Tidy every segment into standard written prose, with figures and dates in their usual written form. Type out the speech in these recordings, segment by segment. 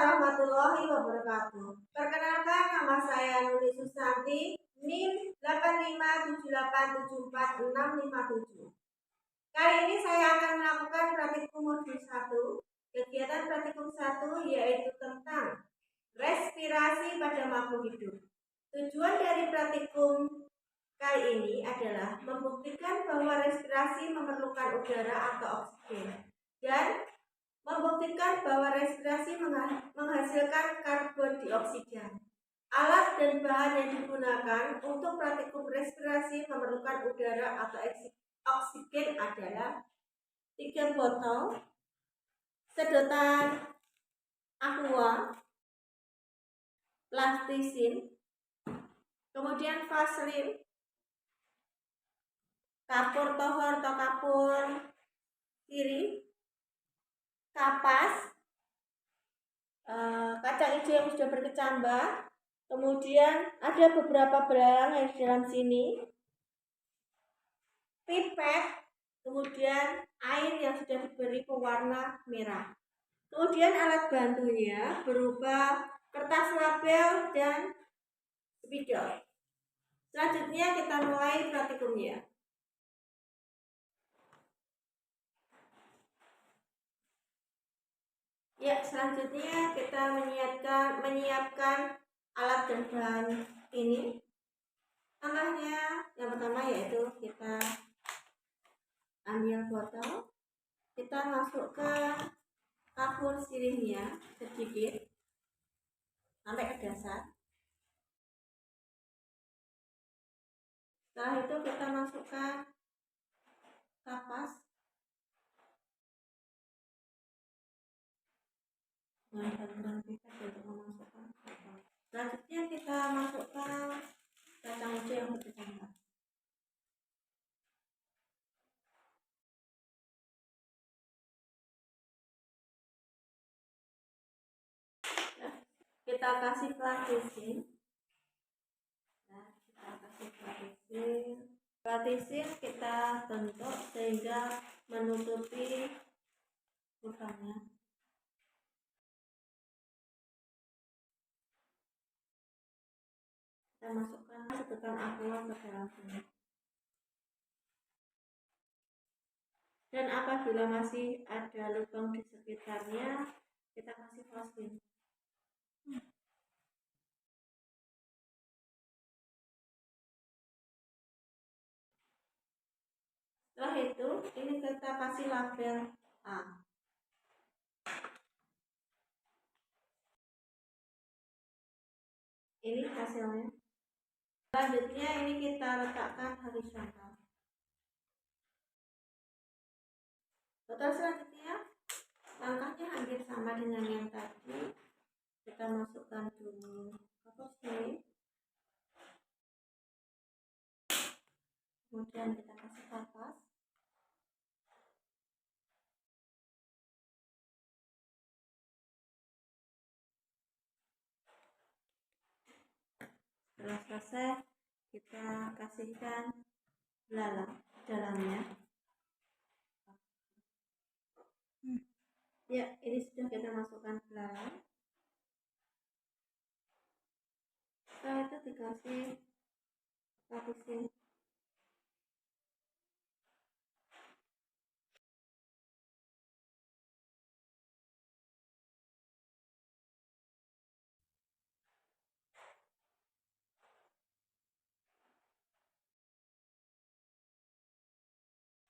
warahmatullahi wabarakatuh. Perkenalkan, nama saya Nuri Susanti, NIM 857874657. Kali ini saya akan melakukan praktikum modul 1. Kegiatan praktikum 1 yaitu tentang respirasi pada makhluk hidup. Tujuan dari praktikum kali ini adalah membuktikan bahwa respirasi memerlukan udara atau oksigen dan membuktikan bahwa respirasi menghasilkan karbon dioksida. Alat dan bahan yang digunakan untuk praktikum respirasi memerlukan udara atau oksigen adalah 3 botol, sedotan aqua, plastisin, kemudian vaselin, kapur tohor atau kapur sirih, kapas, kacang hijau yang sudah berkecambah, kemudian ada beberapa belalang yang di dalam sini, pipet, kemudian air yang sudah diberi pewarna merah. Kemudian alat bantunya berupa kertas label dan spidol. Selanjutnya kita mulai praktikumnya. Ya, selanjutnya kita menyiapkan alat dan bahan ini. Langkahnya yang pertama yaitu kita ambil botol, kita masukkan kapur sirihnya sedikit sampai ke dasar. Setelah itu kita masukkan kapas dengan pipet untuk memasukkan kapas. Selanjutnya kita masukkan kacang hijau yang berkecambah. Kita kasih plastisin. Plastisin kita bentuk sehingga menutupi lubangnya. Kita masukkan sedotan aqua ke dalam sini. Dan apabila masih ada lubang di sekitarnya, kita kasih vaselin. Setelah itu, ini kita kasih label A. Ini hasilnya. Selanjutnya ini kita letakkan horizontal. Botol selanjutnya, langkahnya hampir sama dengan yang tadi. Kita masukkan dulu kapur sirih, kemudian kita kasih kapas, setelah selesai kita kasihkan belalang dalamnya. Ya, ini sudah kita masukkan belalang. Setelah itu dikasih lapisin.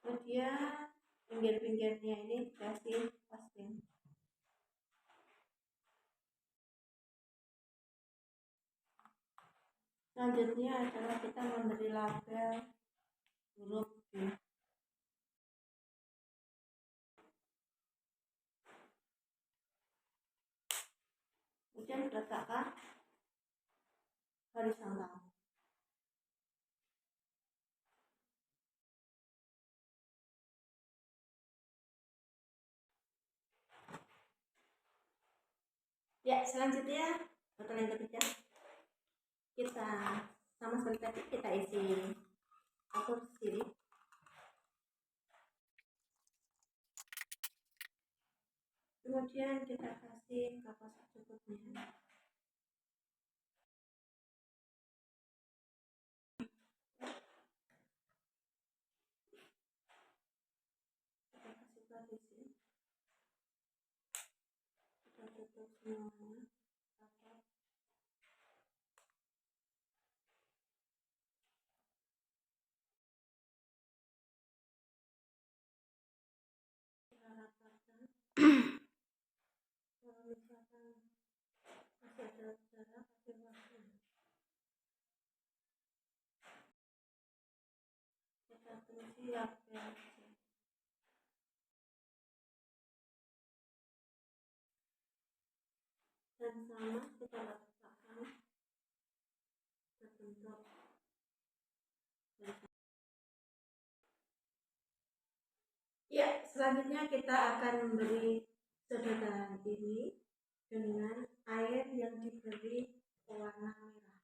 Kemudian pinggir-pinggirnya ini dikasih vaselin. Selanjutnya adalah kita memberi label huruf B. Kemudian letakkan horizontal. Ya, selanjutnya botol yang ketiga kita sama seperti tadi kita isi kapur sirih. Kemudian kita kasih isi kapas secukupnya. Kita kasih partisi. Kita tutup semuanya. Kita rapatkan. Kalau misalkan masih ada udara, pakai wajan. Kita tulis label. Dan sama kita letakkan berbentuk. Ya, selanjutnya kita akan memberi sedotan ini dengan air yang diberi warna merah.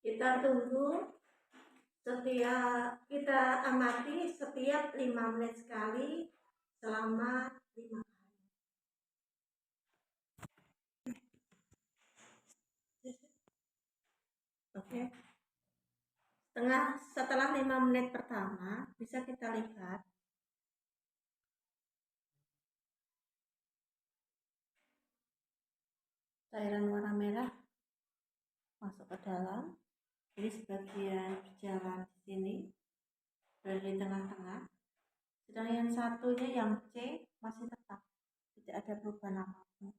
Kita tunggu kita amati setiap 5 menit sekali selama 5 kali. Oke. Setelah 5 menit pertama bisa kita lihat cairan warna merah masuk ke dalam. Jadi sebagian berjalan di sini, dari tengah-tengah. Sedang yang satunya yang C masih tetap, tidak ada perubahan apapun.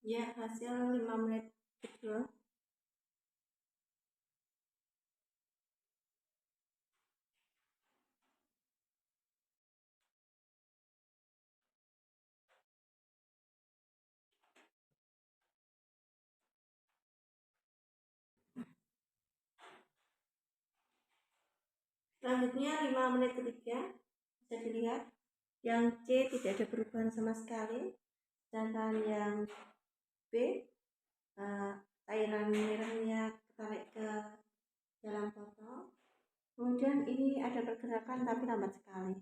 Ya, hasil 5 menit kedua. Selanjutnya 5 menit ketiga bisa dilihat yang C tidak ada perubahan sama sekali, sedangkan yang B cairan merahnya tarik ke dalam botol. Kemudian ini ada pergerakan tapi lambat sekali.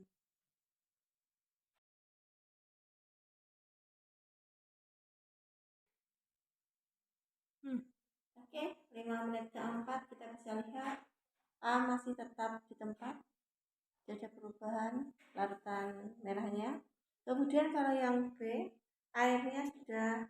Oke, 5 menit keempat kita bisa lihat A masih tetap di tempat, tidak ada perubahan larutan merahnya. Kemudian kalau yang B, airnya sudah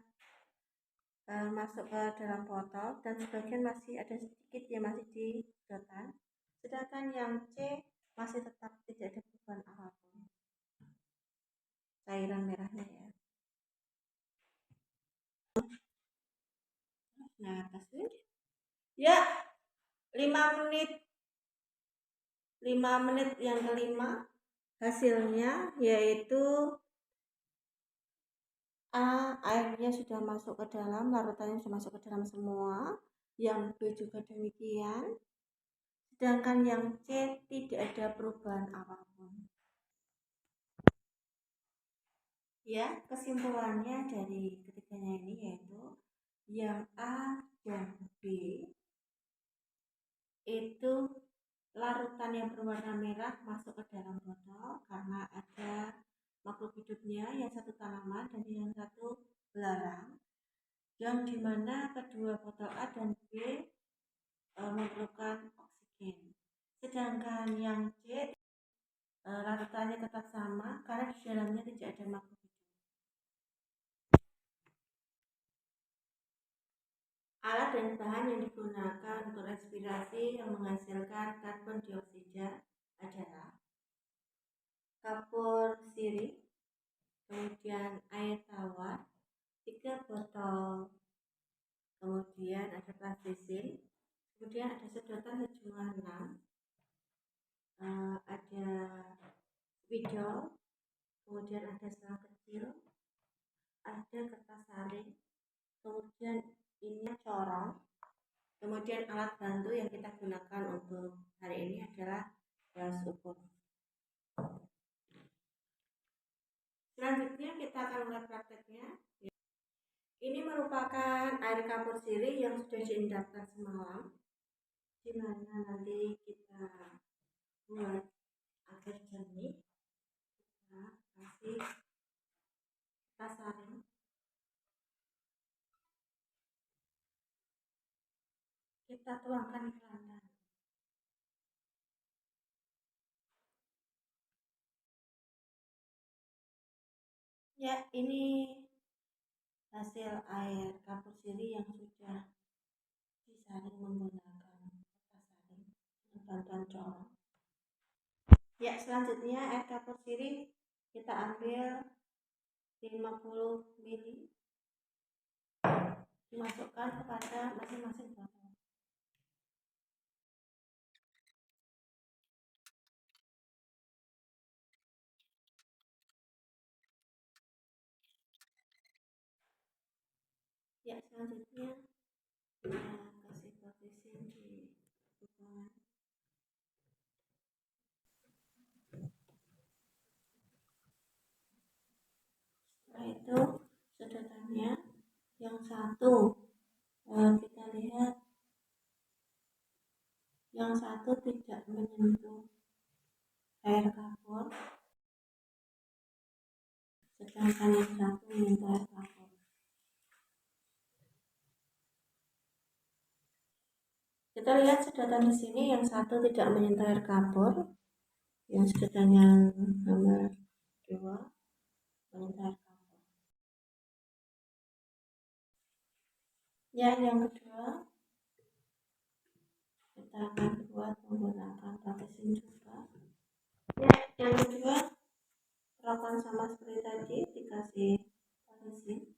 masuk ke dalam botol dan sebagian masih ada sedikit yang masih di sedotan. Sedangkan yang C masih tetap tidak ada perubahan apapun cairan merahnya ya. Nah, kasih ya 5 menit yang kelima hasilnya yaitu A airnya sudah masuk ke dalam, larutannya sudah masuk ke dalam semua. Yang B juga demikian. Sedangkan yang C tidak ada perubahan apapun. Ya, kesimpulannya dari ketiganya ini yaitu yang A dan B itu larutan yang berwarna merah masuk ke dalam botol karena ada makhluk hidupnya, yang satu tanaman dan yang satu belarang, yang dimana kedua botol A dan B memerlukan oksigen. Sedangkan yang C larutannya tetap sama karena di dalamnya tidak ada makhluk hidup. Alat dan bahan yang digunakan untuk respirasi yang menghasilkan karbon dioksida adalah kapur sirih, kemudian air tawar, 3 botol, kemudian ada plastisin, kemudian ada sedotan sejumlah 6, ada spidol, kemudian ada selang kecil, ada kertas saring, kemudian ini corong, kemudian alat bantu yang kita gunakan untuk hari ini adalah gelas ukur. Selanjutnya kita akan mulai prakteknya. Ini merupakan air kapur sirih yang sudah diendapkan semalam, di mana nanti kita buat agar jernih. Kita kasih, kita saring, kita tuangkan ke rantan. Ya, ini hasil air kapur sirih yang sudah disaring menggunakan kertas saring dan bantuan corong. Ya, selanjutnya air kapur sirih kita ambil 50 ml, dimasukkan kepada masing-masing botol. Ya, selanjutnya kita kasih partition di dukungan. Setelah itu sedotannya yang satu kita lihat yang satu tidak menyentuh air kapur, sedangkan yang satu menyentuh air kapur. Kita lihat sedotan di sini yang satu tidak menyentuh air kapur, yang sedotan yang nomor 2 menyentuh air kapur. Ya, yang kedua kita akan buat menggunakan partition juga. Ya, yang kedua perlakuan sama seperti tadi, dikasih partition.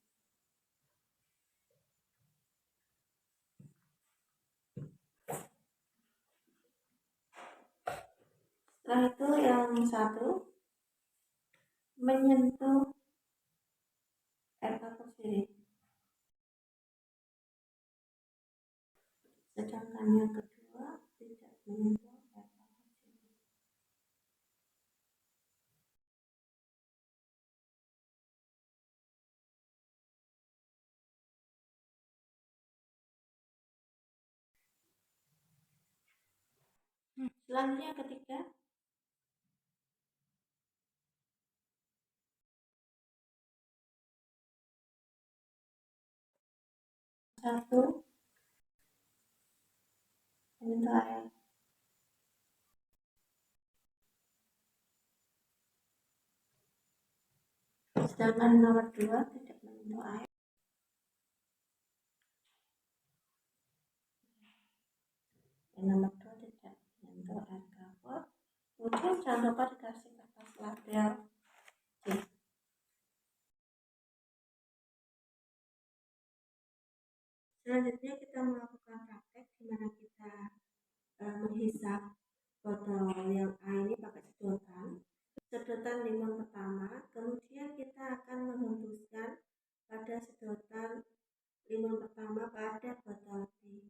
Setelah itu yang satu menyentuh air kapur sirih, sedangkan yang kedua tidak menyentuh air kapur sirih. Selanjutnya ketiga, satu menyentuh air, sedangkan nomor 2 tidak menyentuh air. Yang nomor 2 tidak menyentuh air kapur. Kemudian jangan lupa dikasih kertas label C. Selanjutnya kita melakukan praktek di mana kita menghisap botol yang A ini pakai sedotan limun pertama, kemudian kita akan menghembuskan pada sedotan limun pertama pada botol B.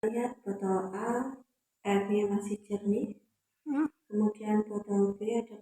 Lihat botol A airnya masih jernih, kemudian botol B ada